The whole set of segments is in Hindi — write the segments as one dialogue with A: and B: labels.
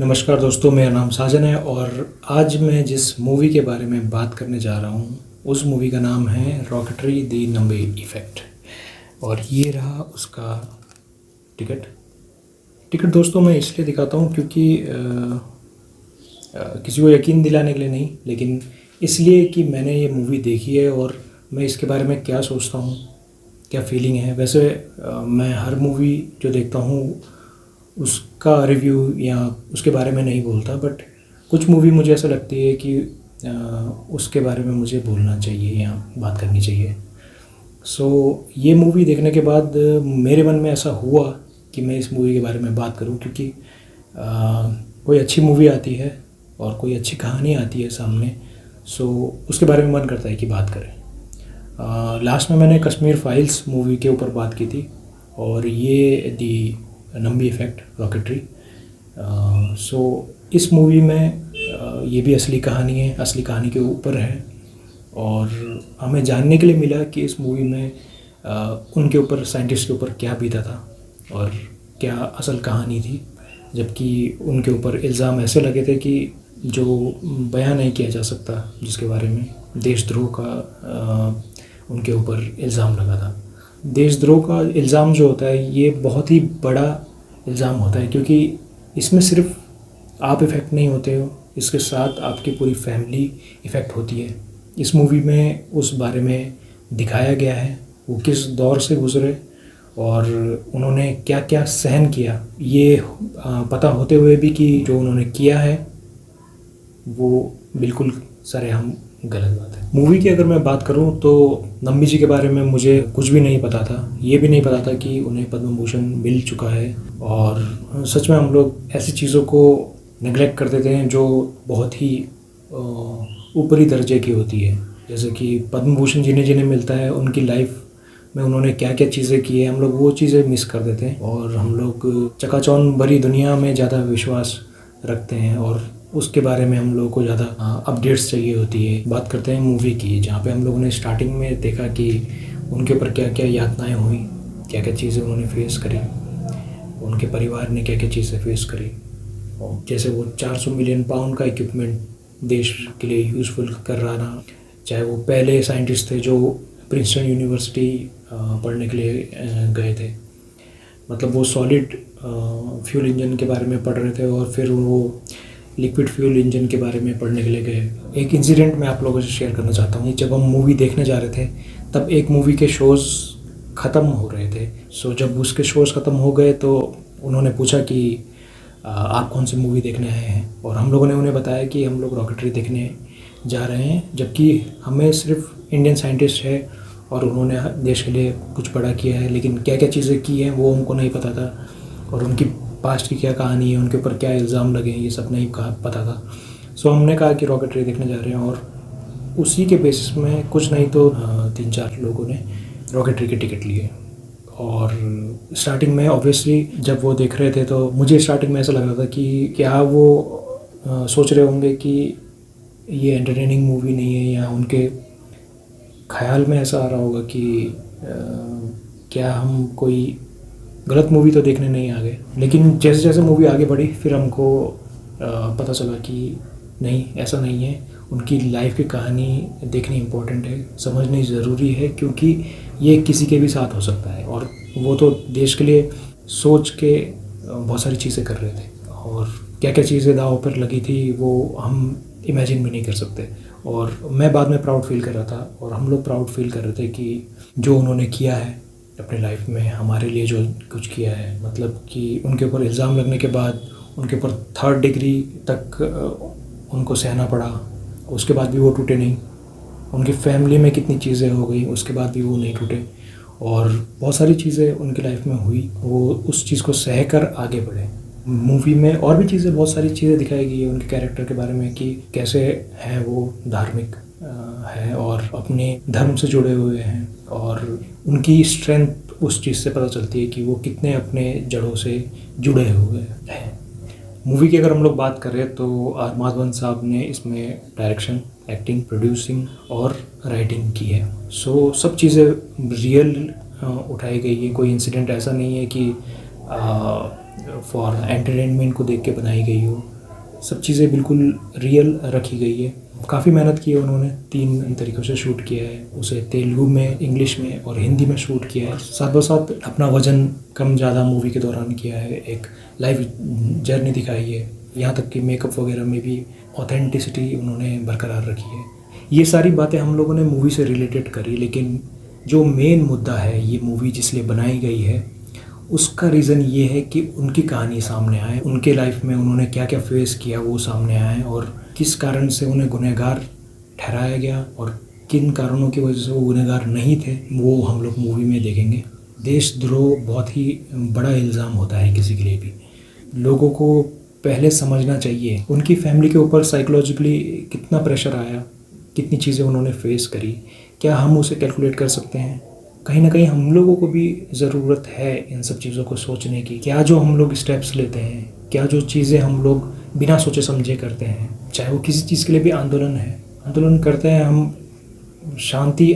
A: नमस्कार दोस्तों, मेरा नाम साजन है और आज मैं जिस मूवी के बारे में बात करने जा रहा हूँ उस मूवी का नाम है रॉकेटरी द नंबे इफ़ेक्ट। और ये रहा उसका टिकट दोस्तों मैं इसलिए दिखाता हूँ क्योंकि किसी को यकीन दिलाने के लिए नहीं, लेकिन इसलिए कि मैंने ये मूवी देखी है और मैं इसके बारे में क्या सोचता हूँ, क्या फीलिंग है। वैसे मैं हर मूवी जो देखता हूँ उसका रिव्यू या उसके बारे में नहीं बोलता, बट कुछ मूवी मुझे ऐसा लगती है कि उसके बारे में मुझे बोलना चाहिए या बात करनी चाहिए। ये मूवी देखने के बाद मेरे मन में ऐसा हुआ कि मैं इस मूवी के बारे में बात करूं, क्योंकि कोई अच्छी मूवी आती है और कोई अच्छी कहानी आती है सामने, उसके बारे में मन करता है कि बात करें। लास्ट में मैंने कश्मीर फाइल्स मूवी के ऊपर बात की थी और ये दी नंबी इफ़ेक्ट रॉकेटरी। इस मूवी में ये भी असली कहानी है, असली कहानी के ऊपर है और हमें जानने के लिए मिला कि इस मूवी में उनके ऊपर, साइंटिस्ट के ऊपर क्या बीता था और क्या असल कहानी थी, जबकि उनके ऊपर इल्ज़ाम ऐसे लगे थे कि जो बयान नहीं किया जा सकता, जिसके बारे में देशद्रोह का उनके ऊपर इल्ज़ाम लगा था। देशद्रोह का इल्ज़ाम जो होता है ये बहुत ही बड़ा इल्ज़ाम होता है, क्योंकि इसमें सिर्फ आप इफ़ेक्ट नहीं होते हो, इसके साथ आपकी पूरी फैमिली इफ़ेक्ट होती है। इस मूवी में उस बारे में दिखाया गया है, वो किस दौर से गुज़रे और उन्होंने क्या क्या सहन किया, ये पता होते हुए भी कि जो उन्होंने किया है वो बिल्कुल सरेआम गलत बात है। मूवी की अगर मैं बात करूं तो नंबी जी के बारे में मुझे कुछ भी नहीं पता था। ये भी नहीं पता था कि उन्हें पद्म भूषण मिल चुका है और सच में हम लोग ऐसी चीज़ों को नेगलेक्ट कर देते हैं जो बहुत ही ऊपरी दर्जे की होती है। जैसे कि पद्म भूषण जिन्हें जिन्हें मिलता है उनकी लाइफ में उन्होंने क्या क्या चीज़ें की है, हम लोग वो चीज़ें मिस कर देते हैं और हम लोग चकाचौंध भरी दुनिया में ज़्यादा विश्वास रखते हैं और उसके बारे में हम लोगों को ज़्यादा अपडेट्स चाहिए होती है। बात करते हैं मूवी की, जहाँ पे हम लोगों ने स्टार्टिंग में देखा कि उनके ऊपर क्या क्या यातनाएं हुई, क्या क्या चीज़ें उन्होंने फेस करी, उनके परिवार ने क्या क्या चीज़ें फेस करी। और जैसे वो 400 मिलियन पाउंड का इक्विपमेंट देश के लिए यूज़फुल कर रहा था, चाहे वो पहले साइंटिस्ट थे जो प्रिंसटन यूनिवर्सिटी पढ़ने के लिए गए थे, मतलब वो सॉलिड फ्यूल इंजन के बारे में पढ़ रहे थे और फिर वो लिक्विड फ्यूल इंजन के बारे में पढ़ने के लिए गए। एक इंसिडेंट मैं आप लोगों से शेयर करना चाहता हूँ। जब हम मूवी देखने जा रहे थे तब एक मूवी के शोज़ ख़त्म हो रहे थे। जब उसके शोज़ ख़त्म हो गए तो उन्होंने पूछा कि आप कौन सी मूवी देखने आए हैं, और हम लोगों ने उन्हें बताया कि हम लोग रॉकेटरी देखने जा रहे हैं, जबकि हमें सिर्फ इंडियन साइंटिस्ट है और उन्होंने देश के लिए कुछ बड़ा किया है, लेकिन क्या क्या चीज़ें की हैं वो उनको नहीं पता था और उनकी पास्ट की क्या कहानी है, उनके ऊपर क्या इल्ज़ाम लगे हैं, ये सब नहीं पता था। हमने कहा कि रॉकेटरी देखने जा रहे हैं और उसी के बेसिस में कुछ नहीं तो 3-4 लोगों ने रॉकेटरी के टिकट लिए। और स्टार्टिंग में ऑब्वियसली जब वो देख रहे थे तो मुझे स्टार्टिंग में ऐसा लग रहा था कि क्या वो सोच रहे होंगे कि ये एंटरटेनिंग मूवी नहीं है, या उनके ख्याल में ऐसा आ रहा होगा कि क्या हम कोई गलत मूवी तो देखने नहीं आ गए। लेकिन जैसे जैसे मूवी आगे बढ़ी फिर हमको पता चला कि नहीं, ऐसा नहीं है। उनकी लाइफ की कहानी देखनी इम्पोर्टेंट है, समझनी ज़रूरी है, क्योंकि ये किसी के भी साथ हो सकता है और वो तो देश के लिए सोच के बहुत सारी चीज़ें कर रहे थे और क्या क्या चीज़ें दांव पर लगी थी वो हम इमेजिन भी नहीं कर सकते। और मैं बाद में प्राउड फील कर रहा था और हम लोग प्राउड फील कर रहे थे कि जो उन्होंने किया है अपनी लाइफ में हमारे लिए, जो कुछ किया है, मतलब कि उनके ऊपर इल्ज़ाम लगने के बाद उनके ऊपर 3rd डिग्री तक उनको सहना पड़ा, उसके बाद भी वो टूटे नहीं। उनकी फैमिली में कितनी चीज़ें हो गई उसके बाद भी वो नहीं टूटे और बहुत सारी चीज़ें उनकी लाइफ में हुई, वो उस चीज़ को सह कर आगे बढ़े। मूवी में और भी चीज़ें, बहुत सारी चीज़ें दिखाई गई है उनके कैरेक्टर के बारे में कि कैसे हैं वो धार्मिक है और अपने धर्म से जुड़े हुए हैं, और उनकी स्ट्रेंथ उस चीज़ से पता चलती है कि वो कितने अपने जड़ों से जुड़े हुए हैं। मूवी की अगर हम लोग बात करें तो आर माधवन साहब ने इसमें डायरेक्शन, एक्टिंग, प्रोड्यूसिंग और राइटिंग की है। सब चीज़ें रियल उठाई गई है। कोई इंसिडेंट ऐसा नहीं है कि फॉर एंटरटेनमेंट को देख के बनाई गई हो। सब चीज़ें बिल्कुल रियल रखी गई है। काफ़ी मेहनत की है उन्होंने, 3 तरीक़ों से शूट किया है उसे, तेलुगु में, इंग्लिश में और हिंदी में शूट किया है। साथ ब साथ अपना वज़न कम ज़्यादा मूवी के दौरान किया है, एक लाइव जर्नी दिखाई है। यहाँ तक कि मेकअप वगैरह में भी ऑथेंटिसिटी उन्होंने बरकरार रखी है। ये सारी बातें हम लोगों ने मूवी से रिलेटेड करी, लेकिन जो मेन मुद्दा है ये मूवी जिस लिए बनाई गई है उसका रीज़न ये है कि उनकी कहानी सामने आए, उनके लाइफ में उन्होंने क्या क्या फेस किया वो सामने आए, और किस कारण से उन्हें गुनहगार ठहराया गया और किन कारणों की वजह से वो गुनहगार नहीं थे, वो हम लोग मूवी में देखेंगे। देशद्रोह बहुत ही बड़ा इल्ज़ाम होता है किसी के लिए भी। लोगों को पहले समझना चाहिए उनकी फैमिली के ऊपर साइकोलॉजिकली कितना प्रेशर आया, कितनी चीज़ें उन्होंने फेस करी, क्या हम उसे कैलकुलेट कर सकते हैं? कहीं ना कहीं हम लोगों को भी ज़रूरत है इन सब चीज़ों को सोचने की। क्या जो हम लोग स्टेप्स लेते हैं, क्या जो चीज़ें हम लोग बिना सोचे समझे करते हैं, चाहे वो किसी चीज़ के लिए भी आंदोलन करते हैं, हम शांति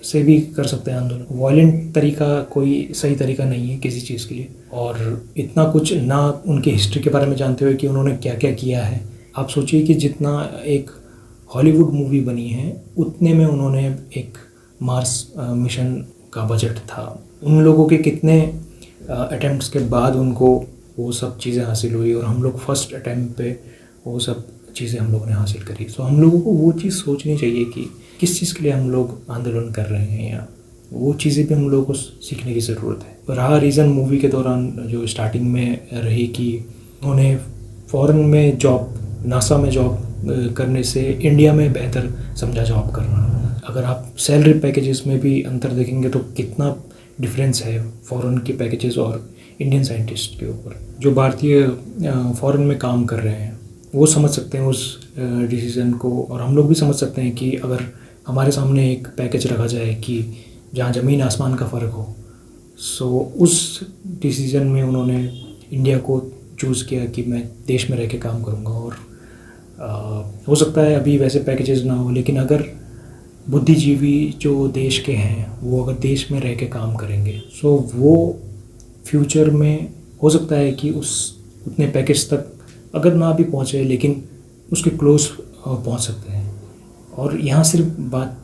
A: से भी कर सकते हैं आंदोलन। वॉयलेंट तरीका कोई सही तरीका नहीं है किसी चीज़ के लिए। और इतना कुछ ना उनके हिस्ट्री के बारे में जानते हुए कि उन्होंने क्या क्या किया है, आप सोचिए कि जितना एक हॉलीवुड मूवी बनी है उतने में उन्होंने एक मार्स मिशन का बजट था। उन लोगों के कितने अटेम्प्ट्स के बाद उनको वो सब चीज़ें हासिल हुई, और हम लोग फर्स्ट अटेम्प्ट पे वो सब चीज़ें हम लोगों ने हासिल करी। तो हम लोगों को वो चीज़ सोचनी चाहिए कि किस चीज़ के लिए हम लोग आंदोलन कर रहे हैं, या वो चीज़ें भी हम लोगों को सीखने की ज़रूरत है। रहा रीज़न मूवी के दौरान जो स्टार्टिंग में रही कि उन्हें फ़ॉरेन में जॉब, नासा में जॉब करने से इंडिया में बेहतर समझा जॉब करना। अगर आप सैलरी पैकेजेस में भी अंतर देखेंगे तो कितना डिफरेंस है फ़ॉरेन के पैकेजेस और इंडियन साइंटिस्ट के ऊपर। जो भारतीय फ़ॉरेन में काम कर रहे हैं वो समझ सकते हैं उस डिसीज़न को, और हम लोग भी समझ सकते हैं कि अगर हमारे सामने एक पैकेज रखा जाए कि जहाँ ज़मीन आसमान का फ़र्क हो, सो उस डिसीज़न में उन्होंने इंडिया को चूज़ किया कि मैं देश में रह के काम करूँगा। और हो सकता है अभी वैसे पैकेजेस ना हो, लेकिन अगर बुद्धिजीवी जो देश के हैं वो अगर देश में रह के काम करेंगे, सो वो फ्यूचर में हो सकता है कि उस उतने पैकेज तक अगर ना भी पहुँचे लेकिन उसके क्लोज पहुँच सकते हैं। और यहाँ सिर्फ बात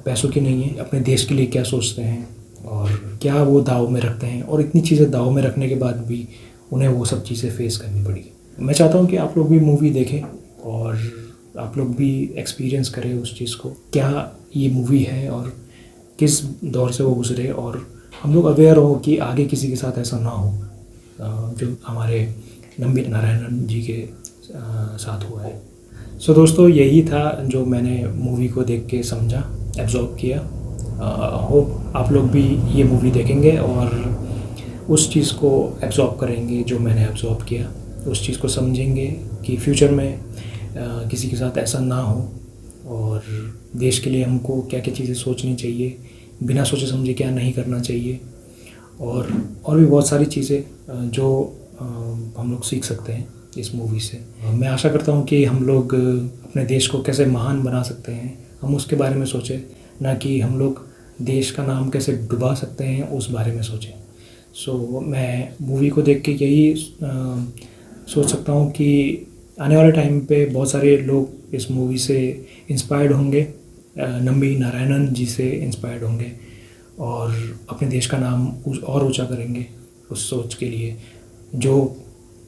A: पैसों की नहीं है, अपने देश के लिए क्या सोचते हैं और क्या वो दाव में रखते हैं, और इतनी चीज़ें दाव में रखने के बाद भी उन्हें वो सब चीज़ें फेस करनी पड़ी। मैं चाहता हूँ कि आप लोग भी मूवी देखें और आप लोग भी एक्सपीरियंस करें उस चीज़ को, क्या ये मूवी है और किस दौर से वो गुजरे, और हम लोग अवेयर हो कि आगे किसी के साथ ऐसा ना हो जो हमारे नंबी नारायणन जी के साथ हुआ है। सो दोस्तों, यही था जो मैंने मूवी को देख के समझा, एब्जॉर्ब किया। होप आप लोग भी ये मूवी देखेंगे और उस चीज़ को एब्जॉर्ब करेंगे जो मैंने एब्जॉर्ब किया, उस चीज़ को समझेंगे कि फ्यूचर में किसी के साथ ऐसा ना हो, और देश के लिए हमको क्या क्या चीज़ें सोचनी चाहिए, बिना सोचे समझे क्या नहीं करना चाहिए, और भी बहुत सारी चीज़ें जो हम लोग सीख सकते हैं इस मूवी से। मैं आशा करता हूँ कि हम लोग अपने देश को कैसे महान बना सकते हैं हम उसके बारे में सोचें, ना कि हम लोग देश का नाम कैसे डुबा सकते हैं उस बारे में सोचें। सो मैं मूवी को देख के यही सोच सकता हूँ कि आने वाले टाइम पे बहुत सारे लोग इस मूवी से इंस्पायर्ड होंगे, नंबी नारायणन जी से इंस्पायर्ड होंगे और अपने देश का नाम और ऊंचा करेंगे उस सोच के लिए जो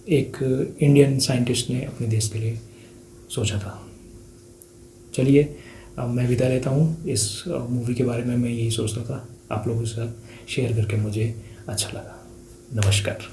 A: एक इंडियन साइंटिस्ट ने अपने देश के लिए सोचा था। चलिए, अब मैं विदा लेता हूँ। इस मूवी के बारे में मैं यही सोचता था, आप लोगों के साथ शेयर करके मुझे अच्छा लगा। नमस्कार।